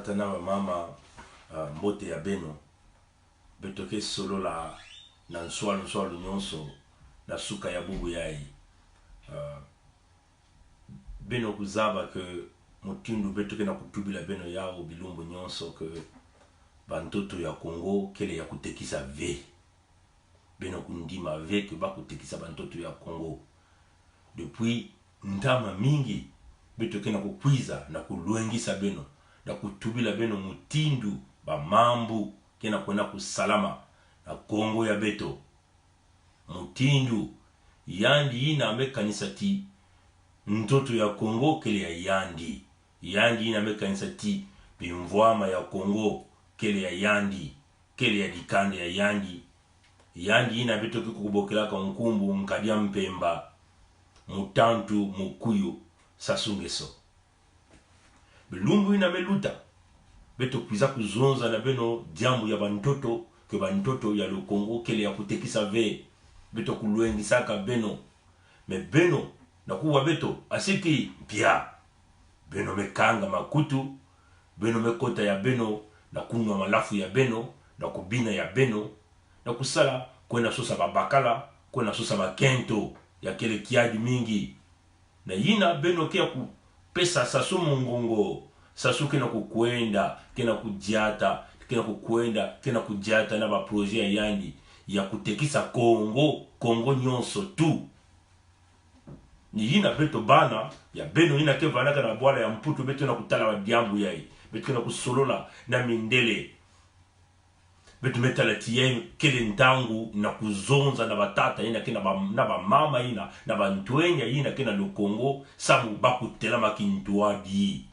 tata na mama mbote ya beno betoke solo la na nswalu nyonso na suka ya bubu yai beno kuzaba ke mutindu betoke na kutubila beno yao bilumbu nyonso ke bantoto ya Congo kele ya kutekisa ve beno kundima ve ke bakutekisa bantoto ya Congo depuis ndama mingi betoke na kukwiza na kuluengisa beno na kutubila beno mutindu ba mambu kena kwenda kusalama na Congo ya beto mutindu yandi ina mekanisa ti ntoto ya Congo kele ya yandi ina mekanisa ti bimvwama ya Congo kele ya yandi kele ya dikande ya yandi ina beto kukubokela ka nkumbu nkadia mpemba mutantu mukuyo sasungeso bilumbu ina meluta beto kwiza kuzonza na beno diambu ya bantoto ke bantoto ya lo Congo kele ya kutekisa ve beto kuluengisaka beno me beno na kuwa beto asiki pia beno mekanga makutu beno mekota ya beno na kunwa malafu ya beno na kubina ya beno na kusala kwena sosa babakala kwena sosa bakento ya kele kiadi mingi na yina beno kia kupesa sasu mungongo sasu kena kukwenda kena kujiata kena kukwenda kena kujiata na ba projet ya yandi ya kutekisa Congo nyonso tu ni yina beto bana ya beno yina ke vanaka na bwala ya mputu beto na kutala wa diambu yai beto na kusolola na mindele beto metala tiye kele ntangu na kuzonza na batata yina kena na ba mama yina na bantwenya yina kena lo Congo samu bakutela makintuadi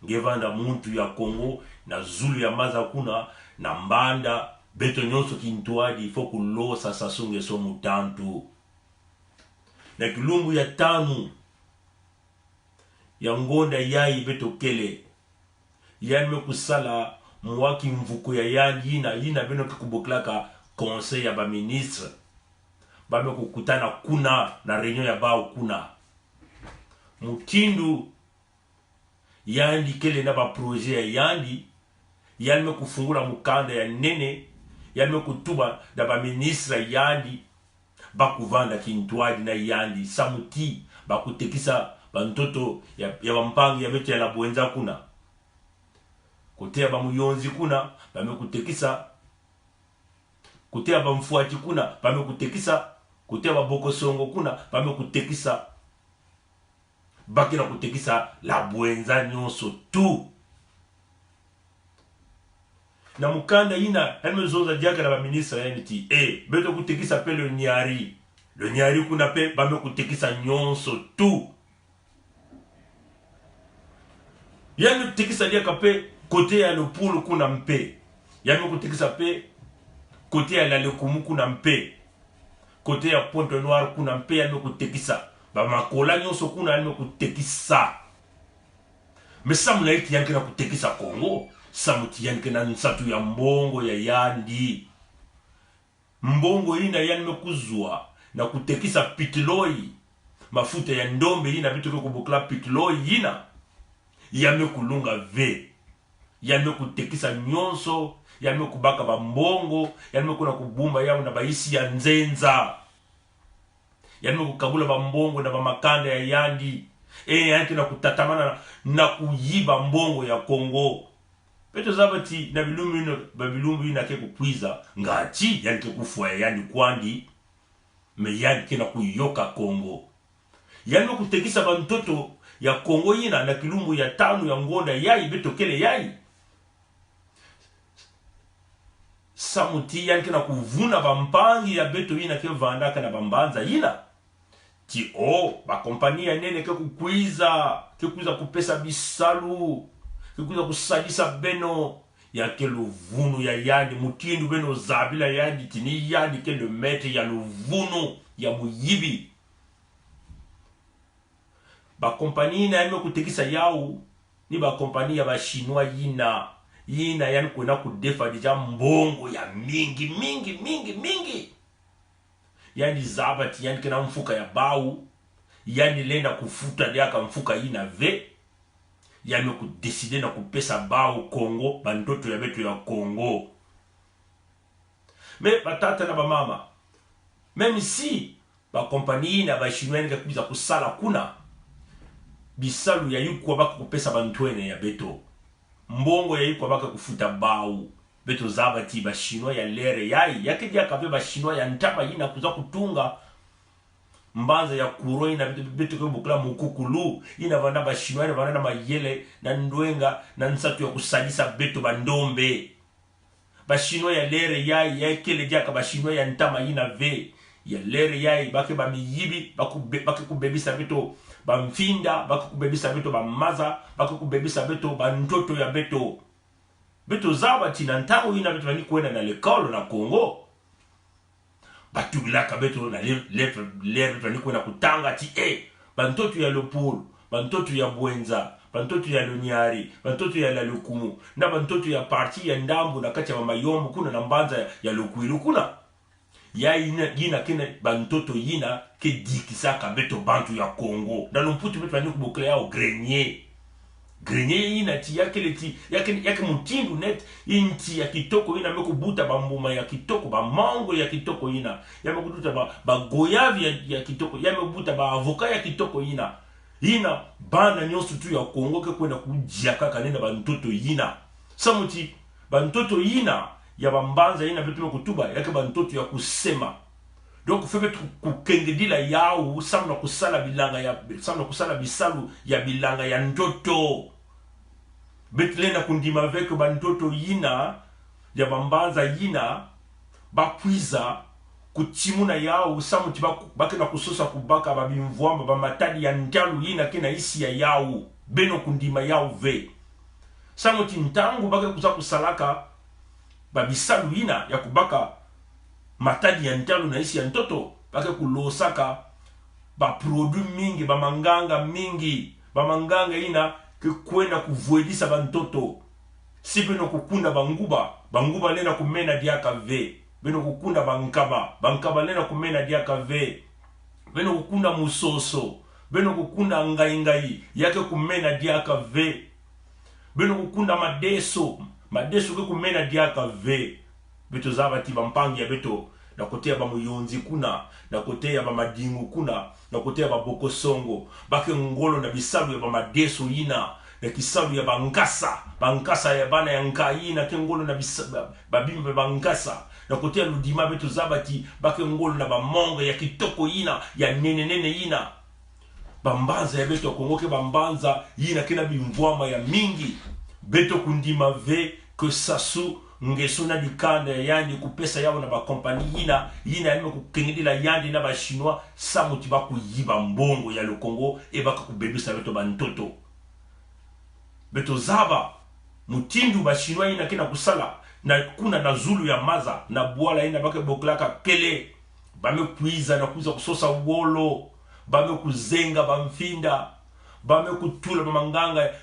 ngevanda muntu ya Congo na zulu ya maza kuna na mbanda beto nyonso kintuadi ifo kulosa sasunge so mutantu na kilumbu ya tanu ya ngonda yai beto kele yanme kusala mwaki mvuko ya yina beno kikuboklaka conseil ya ba ministre bame kukutana kuna na reunion ya bao kuna mutindu yandi kele na ba projet ya yanme kufungula mukanda ya nene yanme kutuba na ba ministre yandi bakuvanda kintwadi na yandi samuti bakutekisa bantoto ya bampangi ya beto ya la Bwenza kuna kotea ba muyonzi kuna bamekutekisa kotea ba mfuati kuna bamekutekisa kotea ba bokosongo kuna bamekutekisa bakina kutekisa la Bwenza nyonso tu na mukanda ina elmezoza diaka na ba ministre yaniti beto kutekisa pe le nyari kuna pe bamekutekisa nyonso tu yanu kutekisa diaka pe kote ya lopulu kuna mpe yanu kutekisa pe kote ya lalekumu kuna mpe kote ya Pointe Noire kuna mpe yanu kutekisa ba makola nyonso kuna yanu kutekisa mesamu na iti yanke na kutekisa Congo samuti yanke na nsatu ya mbongo ya yandi mbongo ina yanu kuzwa na kutekisa pitiloi mafuta ya ndombe ina bitu kubukla pitiloi ina yame kulunga ve yame kutekisa nyonso yame kubaka ba mbongo yame kuna kubumba yao na baisi ya nzenza yame kukabula ba mbongo na ba makanda ya yandi yanke na kutatamana na kuyiba mbongo ya Congo peto zabati na bilumbu ina ke kukwiza ngati yanke kufua yandi kwandi me yanke na kuyoka Congo yame kutekisa ba mtoto ya Congo yina na kilumbu ya tanu ya ngonda yai beto kele yai samuti yanke na kuvuna bampangi ya beto yina ke vandaka na bambanza yina ti ba kompania nene ke kukwiza kupesa bisalu ke kuza kusadisa beno ya ke luvunu ya yandi mutindu beno zabila yandi tini yandi ke le mete ya luvunu ya muyibi ba kompani na yame kutekisa yao ni ba kompani ya ba chinois yina yani kwenda kudefa deja mbongo ya mingi yani zabati yani kena mfuka ya bau yani lenda kufuta diaka mfuka yina ve yame kudeside na kupesa bao Congo bantoto ya beto ya Congo. Mais batata na ba mama, même si ba compagnie na ba chinois nga kuza kusala kuna bisalu ya yuko baka kupesa bantwene ya beto, mbongo ya yuko baka kufuta bao beto zabati ba chinois ya lere yai yake dia kabe ba chinois ya ntaba yina kuza kutunga mbanza ya kuro ina beto ko bukla mukukulu ina vanda ba chinois ina vanda na mayele na ndwenga na nsatu ya kusadisa beto bandombe ba chinois ya lere yai ya kele dia ka ba chinois ya ntama yina ve ya lere yai bake ba miyibi bake kubebisa beto ba mfinda bake kubebisa beto ba maza bake kubebisa beto ba ntoto ya beto beto zabati na ntango ina beto bani kwenda na l'école na Congo batubila ka beto na lèvre bani kwenda kutanga ti bantoto ya Lopolo bantoto ya Bwenza bantoto ya Lonyari bantoto ya la Lukumu na bantoto ya parti ya Ndambu na kati ya Mayombo kuna na mbanza ya Lokwilu kuna ya yina kene bantoto yina ke dikisaka beto bantu ya Congo na lomputu beto bani kubokla ya o grenier yina ti yake mutindu net inti ya kitoko yina meko buta bambuma ya kitoko ba mango ya kitoko yina ya meko buta ba goyavi ya kitoko ya meko buta ba avoka ya kitoko yina bana nyonso tu ya Congo ke kwenda kujia kaka nena bantoto yina samuti bantoto yina ya bambanza yina betu kutuba yake bantoto ya kusema donc fait betu kukengedila yao samna kusala bisalu ya bilanga ya ndoto betlena kundima veke bantoto yina ya bambanza yina bakwiza kutimuna yao samuti bakena kusosa kubaka babimvwamba bamatadi ya ntalu yina kena isi ya yao beno kundima yao ve samuti ntangu bake kuza kusalaka babisalu yina ya kubaka matadi ya ntalu na isi ya ntoto bake kulosaka ba produit mingi bamanganga yina ke kwenda kuvuedisa bantoto si beno kukunda banguba lena kumena diaka ve beno kukunda bankaba lena kumena diaka ve beno kukunda musoso beno kukunda ngai yake kumena diaka ve beno kukunda madeso ke kumena diaka ve beto zabati bampangi ya beto na kote ya bamuyonzi kuna na kote ya bamadingu kuna na kote ya babokosongo bake ngolo na bisalu ya bamadeso yina na kisalu ya bankasa ya bana ya nkai na kengolo na babimbe bangasa na kote ya ludima beto zabati bake ngolo na bamongo ya kitoko yina ya nene yina bambanza ya beto Kongo ke bambanza yina kena bimvwama ya mingi beto kundima ve que sasu ngeso na dikanda yandi kupesa yabo na ba compagnie yina yame kukengedila yandi na ba chinois samuti ba kuyiba mbongo ya le Congo e baka kubebisa beto bantoto beto zaba mutindu ba chinois yina kena kusala na kuna na zulu ya maza na bwala yina baka boklaka kele bame kuiza na kuza kusosa wolo bame kuzenga bamfinda bame kutula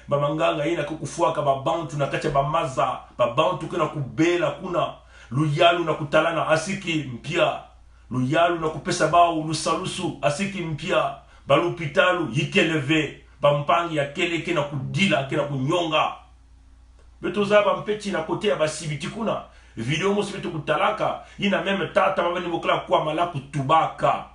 bamanganga yina kufuaka babantu na kacha bamaza babantu kuna kubela kuna luyalu na kutalana asiki mpia luyalu na kupesa bao lusalusu asiki mpia balupitalu yikeleve bampangi ya keleke na kudila kena kunyonga beto zaba mpeti na kote ya basibiti kuna video mosi beto kutalaka yina meme tata mabani mokla kwa malaku tubaka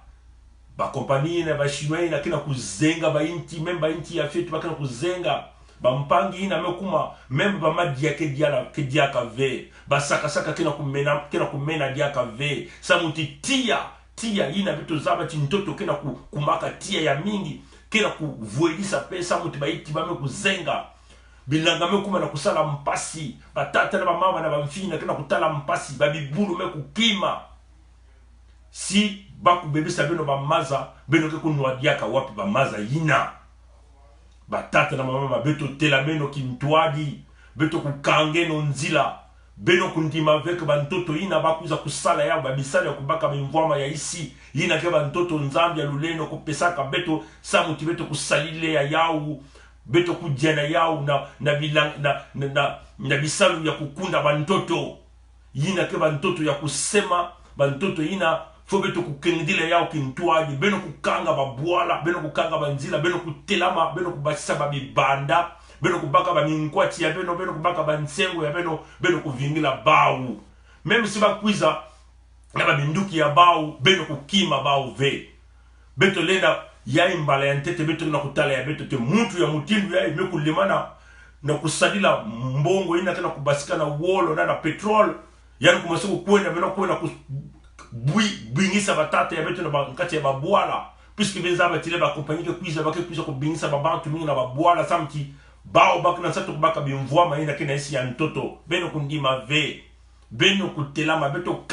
ba compagnie na ba chinois na kina kuzenga ba inti même ba inti ya fetu bakana kuzenga ba mpangi na mekuma même ba madia ke diaka ve ba saka kina kumena diaka ve samuti tia ina vitu zaba tintoto kina kumaka tia ya mingi kina kuvuelisa pesa muti ba iti ba me kuzenga bilanga mekuma na kusala mpasi batata na ba mama na ba mfina kina kutala mpasi ba bibulu me kukima si baku bebisa beno bamaza beno ke kunwa diaka wapi bamaza yina batata na mama beto tela beno kintwadi beto kukange no nzila beno kundima veke bantoto yina bakuza kusala ya babisala ya kubaka bimvwama ya isi yina ke bantoto nzambi ya luleno kupesaka beto samuti beto kusalile ya yau beto kujena yau na bisalu ya kukunda bantoto yina ke bantoto ya kusema bantoto yina fo beto kukengedile yao kintwaji beno kukanga babwala beno kukanga banzila beno kutelama beno kubasisa babibanda beno kubaka ba minkwati ya beno kubaka ba nsengo ya beno kuvingila bau même si ba kwiza na ba binduki ya bau beno kukima bau ve beto lenda ya imbala ya ntete beto na kutala ya beto te muntu ya mutindu ya imeku limana na kusadila mbongo ina tena kubasika na wolo na petrol yani kumasiku kwenda beno kwenda bwingisa batata ya beto na bakati ya babwala puisque benza batile ba compagnie que kwiza ko bingisa babantu mingi na babwala samti bao bakina sato baka bimvwa maina kina isi ya ntoto beno kundima ve beno kutelama beto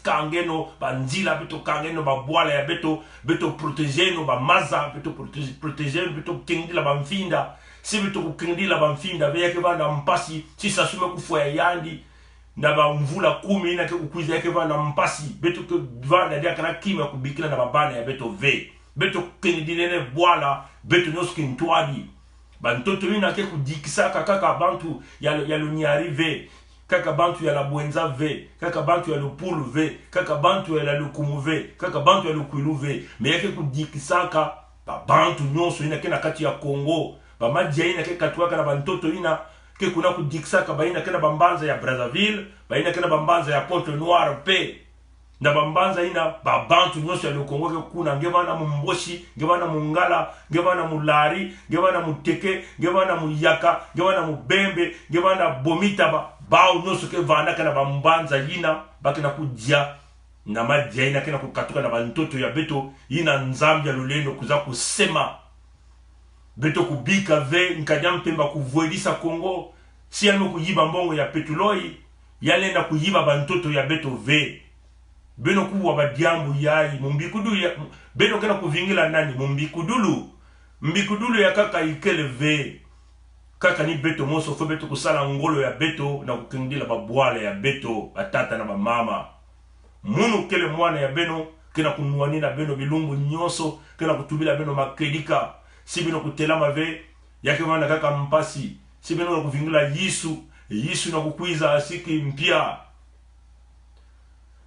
kangeno banzila beto kangeno babwala ya beto protegeno ba maza beto protegeno beto kingdila bamfinda si beto kingdila bamfinda ve yake bana mpasi si sasume kufwa ya yandi na ba mvula 10 ina ke kukwiza yake bana mpasi beto ke vanda dia kana kima kubikila na babana ya beto ve beto kingdilene bwala beto nyoski ntwadi bantoto ina ke kudikisaka kaka bantu ya lunyari ve kaka bantu ya la bwenza ve kaka bantu ya lupulu ve kaka bantu ya la lukumu ve kaka bantu ya lukwilu ve me yake kudikisaka bantu nyonso ina ke na kati ya Congo ba madia ina ke katuaka na bantoto ina ke kuna kudikisaka ba ina ke na bambanza ya Brazzaville ba ina ke na bambanza ya Pointe-Noire pe na bambanza ina ba bantu nyonso ya Congo ke kuna ngevana mumboshi ngevana mungala ngevana mulari ngevana muteke ngevana muyaka ngevana mubembe ngevana bomita bao nyonso ke vana kana bambanza ina bakina kujia na madia ina kena kukatuka na bantoto ya beto ina nzambi ya lulendo kuza kusema beto kubika ve nkanya mpemba kuvuelisa Congo si alimo kuyiba mbongo ya petroloi yalenda kuyiba bantoto ya beto ve beno kuwa badiambu yayi mumbikudulu ya beno kena kuvingila nani mbikudulu ya kaka ikele ve kaka ni beto moso fo beto kusala ngolo ya beto na kukindila babwale ya beto batata na bamama munu kele mwana ya beno kena kunuani na beno bilumbu nyoso kena kutubila beno makedika si beno kutelama ve yake wana kaka mpasi si beno na kuvingila yisu na kukwiza asiki mpia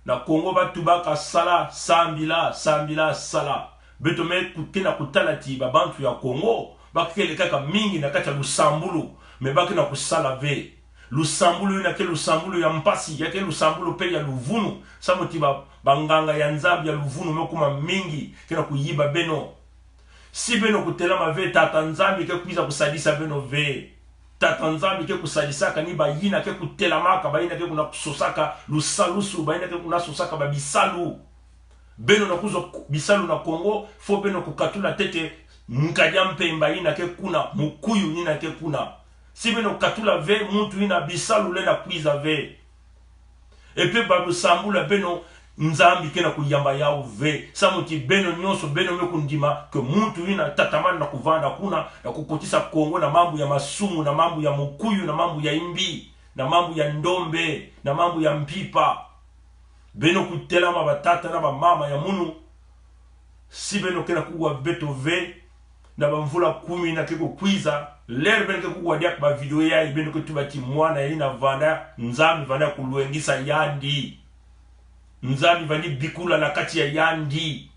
na Congo batu baka sala sambila sala beto me kukena kutalati babantu ya Congo bakele kaka mingi na kati ya lusambulu me bakena kusala ve lusambulu ina ke lusambulu ya mpasi yake lusambulu pe ya luvunu samoti banganga ya nzambi ya luvunu mekuma mingi kena kuyiba beno si beno kutelama ve tata nzambi ke kuiza kusadisa beno ve tata nzambi ke kusadisaka ni bayina ke kutelamaka bayina ke kuna kusosaka lusalusu bayina ke kuna sosaka babisalu beno na kuzo bisalu na Congo fo beno kukatula tete nkajya mpemba ina ke kuna mukuyu ina ke kuna si beno katula ve muntu ina bisalu lenda kwiza ve epe babu sambula beno nzambi kena kuyamba yao ve samuti beno nyonso beno mekundima ke muntu ina tatamana na kuvanda kuna na kukotisa Congo na mambo ya masumu na mambo ya mukuyu na mambo ya imbi na mambo ya ndombe na mambo ya mpipa beno kutelama batata na bamama ya munu si beno kena kuwa beto ve na bamvula 10 na keko kwiza lero beno ke kuwa dia ba video ya beno ke tubati mwana ina vanda nzambi vanda kuluengisa yandi nzambi vandi bikula na kati ya yandi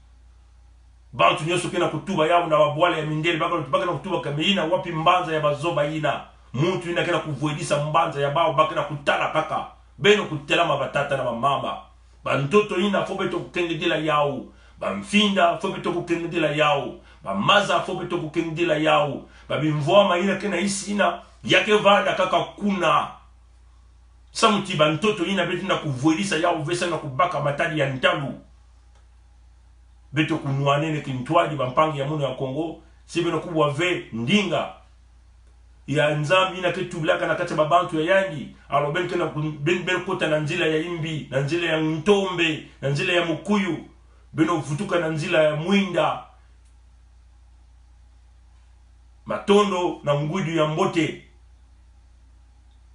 bantu nyoso kena kutuba yao na babwale ya mindeli baka na kutuba kameina wapi mbanza ya bazoba ina muntu ina kena kuvuedisa mbanza ya bao baka na kutala paka beno kutelama batata na mama bantoto ina fo beto kukengedela yao bamfinda fo beto kukengedela yao bamaza fo beto kukengedela yao babimvoma ina kena isina yake vanda kaka kuna samuti bantoto ina beto na kuvuelisa yao vesa na kubaka matadi ya ntalu beto kunuanene kintwadi bampangi ya muno ya Congo si beno kubwa ve ndinga ya nzambi ina ketubulaka na kati babantu ya yandi alo ben kena ben kota na nzila ya imbi na nzila ya ntombe na nzila ya mukuyu beno vutuka na nzila ya mwinda matondo na ngudu ya mbote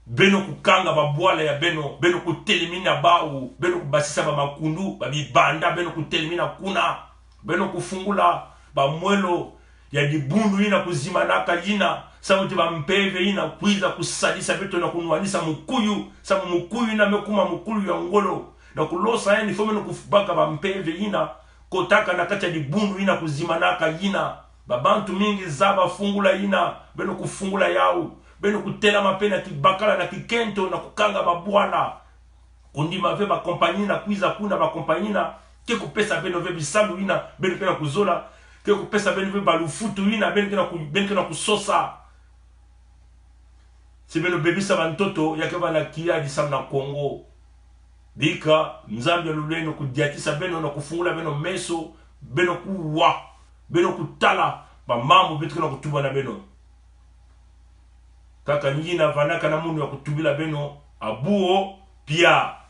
beno kukanga babwala ya beno kutelimina bau beno kubasisa ba makundu babibanda beno kutelimina kuna beno kufungula ba mwelo ya dibundu ina kuzimanaka ina samuti bampeve ina kuiza kusadisa beto na kunuanisa mukuyu samu mukuyu ina mekuma mukuyu ya ngolo na kulosa yani fome no kufubaka bampeve ina kotaka na kati ya dibundu ina kuzimanaka ina babantu mingi zaba fungula ina beno kufungula yao beno kutela mapena kibakala na kikento na kukanga babwana kundima ve ba kompagnie na kuiza kuna ba kompagnie na ke kupesa beno ve bisalu ina beno pena kuzola ke kupesa beno ve balufutu ina beno kena kusosa si beno bebisa bantoto yake bana kia disam na Kongo dika nzambe luleno kudiatisa beno na kufungula beno meso beno kuwa beno kutala ba mambo bitu kena kutuba na beno kaka nyina vanaka na mundu ya kutubila beno abuo pia